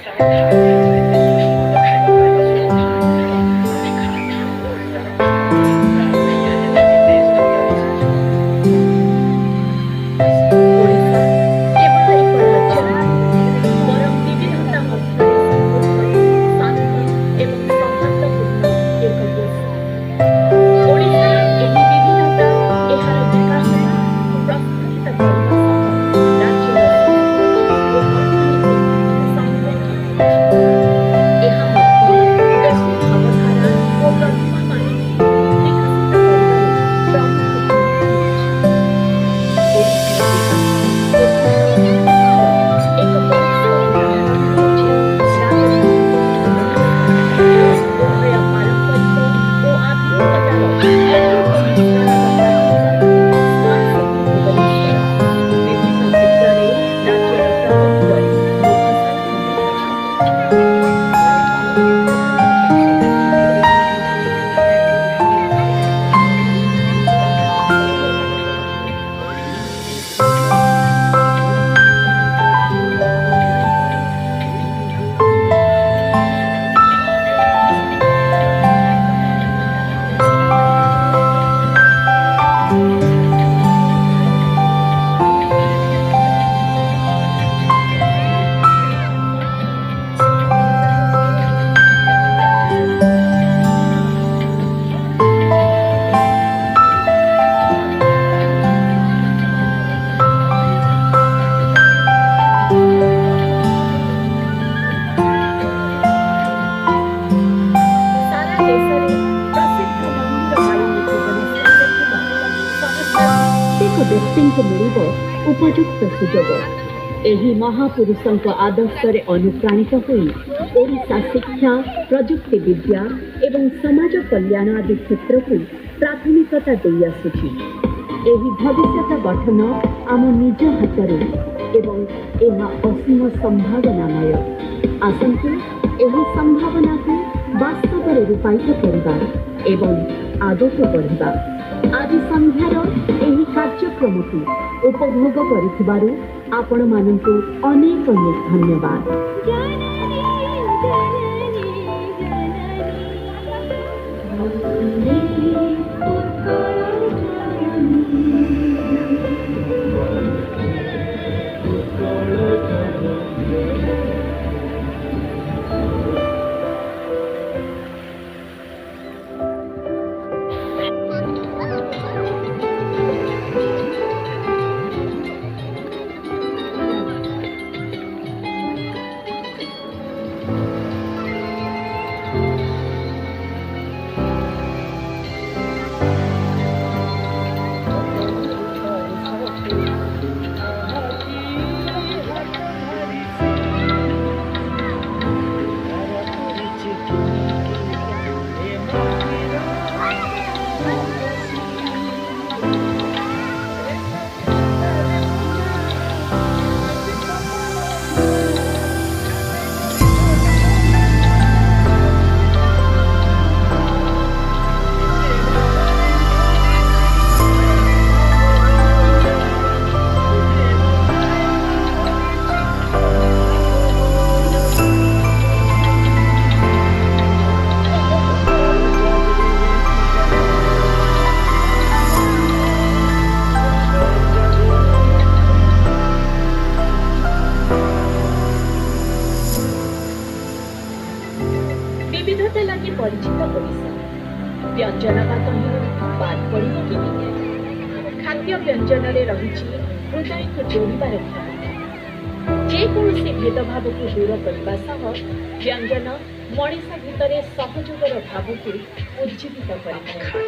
ଓଡ଼ିଶା କେବଳ ଏକ ରାଜ୍ୟ ନୁହେଁ, ବରଂ ବିବିଧତା ମଧ୍ୟରେ ସମୃଦ୍ଧ, ଶାନ୍ତ ଏବଂ ସୌହାର୍ଦ୍ଦ୍ୟପୂର୍ଣ୍ଣ ଏକ ଦେଶ। ଓଡ଼ିଶାର ଏହି ବିବିଧତା ଏହାର ବିକାଶକୁ ପ୍ରୋତ୍ସାହିତ କରିବା ସହ ରାଜ୍ୟର ସଂସ୍କୃତି ଓ ଅର୍ଥନୀତିକୁ ସମୃଦ୍ଧ କରିଛି। ଏହା ମଧ୍ୟ ଦେଶୀୟ ଭାବଧାରା ଓ ପ୍ରତିଭାମାନଙ୍କୁ ବିକଶିତ କରିବାରେ ପ୍ରମୁଖ ଭୂମିକା ନେଇଛି। ଓଡ଼ିଶାର ବିକାଶ ଓ ସମୃଦ୍ଧି ପଛରେ ଏକ ପରିଷ୍କାର ଉଦାହରଣ ହେଉଛି ରାଜନୈତିକ ବିବିଧତା। ଉଭୟ ପାରମ୍ପରିକ ଓ ଆଧୁନିକତାର ଅପୂର୍ବ ମିଶ୍ରଣର ପ୍ରତୀକ ସ୍ମାର୍ଟ ସିଟି ଭୁବନେଶ୍ୱର ବିଭିନ୍ନ କ୍ଷେତ୍ରରେ ରାଜ୍ୟର ପ୍ରଗତିର ମୁଖ୍ୟ ସାରଥୀ ହୋଇଅଛି। ସାରା ଦେଶରେ ପ୍ରସିଦ୍ଧ ମହେନ୍ଦ୍ରମାଳିନୀ ଭୁବନେଶ୍ୱରରେ ଥିବା ସହସ୍ର ପ୍ରତ୍ୟେକ ବ୍ୟକ୍ତିଙ୍କୁ ମିଳିବ ଉପଯୁକ୍ତ ସୁଯୋଗ। ଏହି ମହାପୁରୁଷଙ୍କ ଆଦର୍ଶରେ ଅନୁପ୍ରାଣିତ ହୋଇ ଓଡ଼ିଶା ଶିକ୍ଷା, ପ୍ରଯୁକ୍ତି ବିଦ୍ୟା ଏବଂ ସମାଜ କଲ୍ୟାଣ ଆଦି କ୍ଷେତ୍ରକୁ ପ୍ରାଥମିକତା ଦେଇଆସୁଛି। ଏହି ଭବିଷ୍ୟତ ଗଠନ ଆମ ନିଜ ହାତରେ ଏବଂ ଏହା ଅସୀମ ସମ୍ଭାବନାମୟ। ଆସନ୍ତୁ ଏହି ସମ୍ଭାବନାକୁ ବାସ୍ତବରେ ରୂପାୟିତ କରିବା ଏବଂ ଆଗକୁ ବଢ଼ିବା। ଆଜି ସନ୍ଧ୍ୟାର ଏହି କାର୍ଯ୍ୟକ୍ରମକୁ ଉପଭୋଗ କରିଥିବାରୁ ଆପଣମାନଙ୍କୁ ଅନେକ ଅନେକ ଧନ୍ୟବାଦ। ବିବିଧତା ଲାଗି ପରିଚିତ ଓଡ଼ିଶା ବ୍ୟଞ୍ଜନବାଦ ହିଁ ବାଦ ପଡ଼ିବ କେମିତି? ଖାଦ୍ୟ ବ୍ୟଞ୍ଜନରେ ରହିଛି ହୃଦୟକୁ ଯୋଡ଼ିବାର କ୍ଷମତା। ଯେକୌଣସି ଭେଦଭାବକୁ ଦୂର କରିବା ସହ ବ୍ୟଞ୍ଜନ ମଣିଷ ଭିତରେ ସହଯୋଗର ଭାବକୁ ଉଜ୍ଜୀବିତ କରିଥାଏ।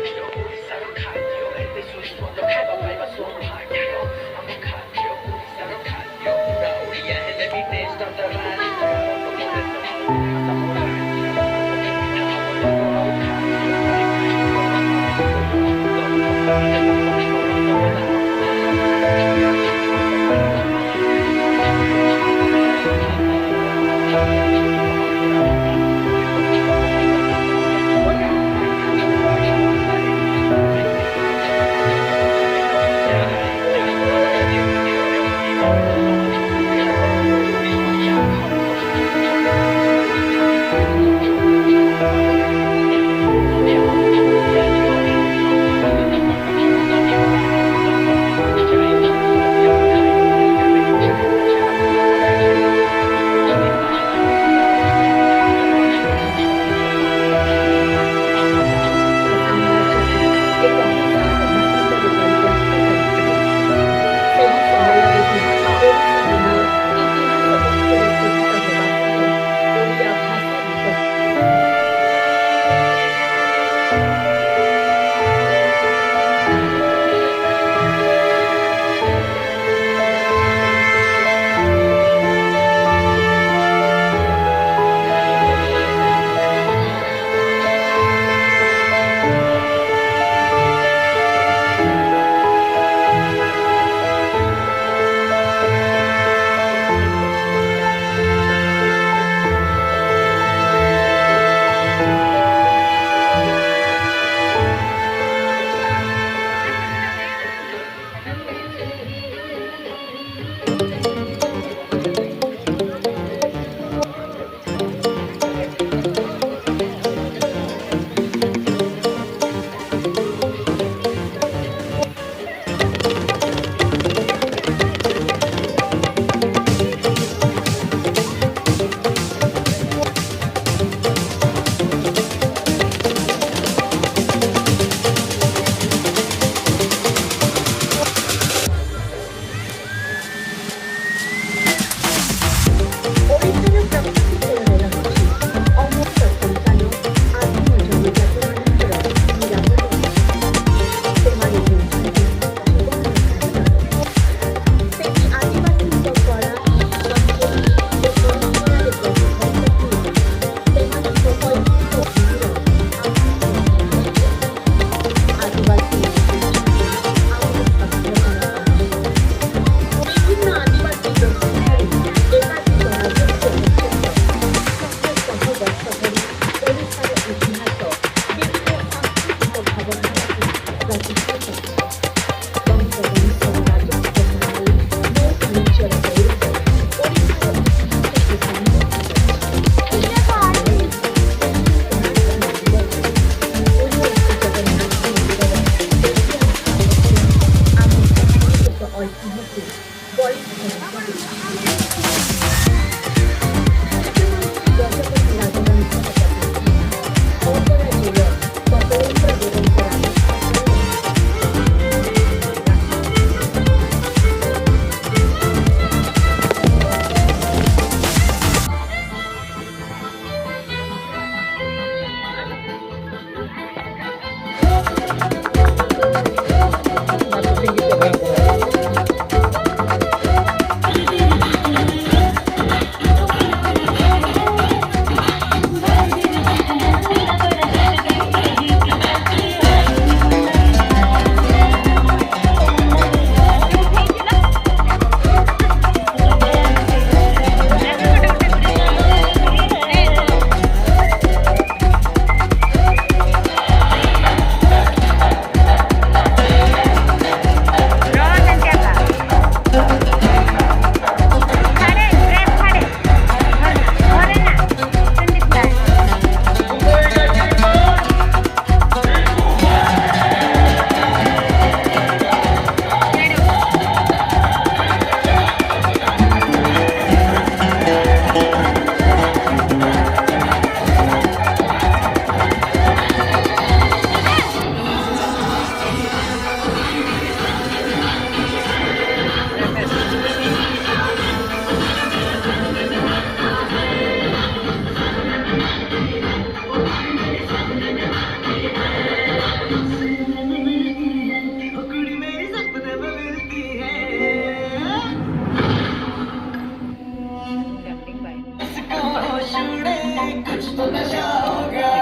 कुछ तो नशा होगा।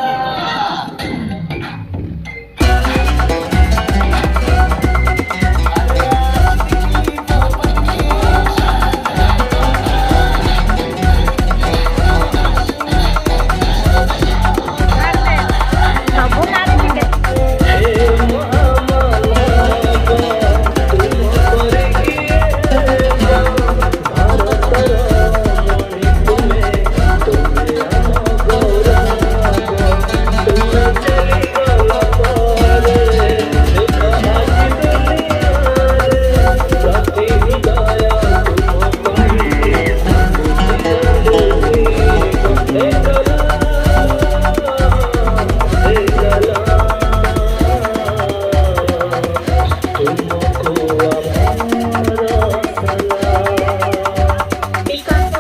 ବିକାଶ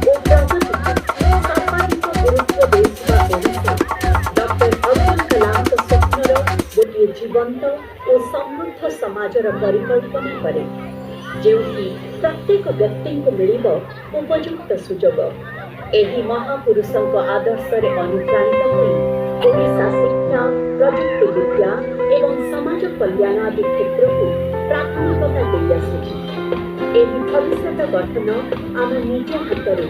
ଓ ପ୍ରଗତିକୁ ସର୍ବାଧିକ ଗୁରୁତ୍ୱ ଦେଉଥିବା ଓଡ଼ିଶା ଡକ୍ଟର ଅବଦୁଲ କଲାମଙ୍କ ସ୍ୱପ୍ନର ଗୋଟିଏ ଜୀବନ୍ତ ଓ ସମୃଦ୍ଧ ସମାଜର ପରିକଳ୍ପନା କରେ ଯେଉଁଠି ପ୍ରତ୍ୟେକ ବ୍ୟକ୍ତିଙ୍କୁ ମିଳିବ ଉପଯୁକ୍ତ ସୁଯୋଗ। ଏହି ମହାପୁରୁଷଙ୍କ ଆଦର୍ଶରେ ଅନୁପ୍ରାଣିତ ହୋଇ ଓଡ଼ିଶା ଶିକ୍ଷା ପ୍ରଯୁକ୍ତି ବିଦ୍ୟା ଏବଂ ସମାଜ କଲ୍ୟାଣ ଆଦି କ୍ଷେତ୍ରକୁ ପ୍ରାଥମିକତା ଦେଇଆସୁଛି। ଏହି ଭବିଷ୍ୟତ ଗଠନ ଆମ ନିଜ ହାତରେ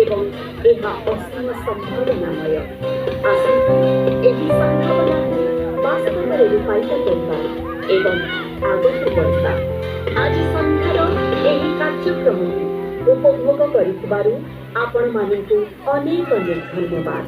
ଏବଂ ଏହା ଅସୀମ ସମ୍ଭାବନାମୟ। ଆସନ୍ତୁ ଏହି ସମ୍ଭାବନାକୁ ବାସ୍ତବରେ ରୂପାୟିତ କରିବା ଏବଂ ଆଗକୁ ବଢ଼ିବା। ଆଜି ସନ୍ଧ୍ୟାର ଏହି କାର୍ଯ୍ୟକ୍ରମକୁ ଉପଭୋଗ କରିଥିବାରୁ ଆପଣମାନଙ୍କୁ ଅନେକ ଧନ୍ୟବାଦ।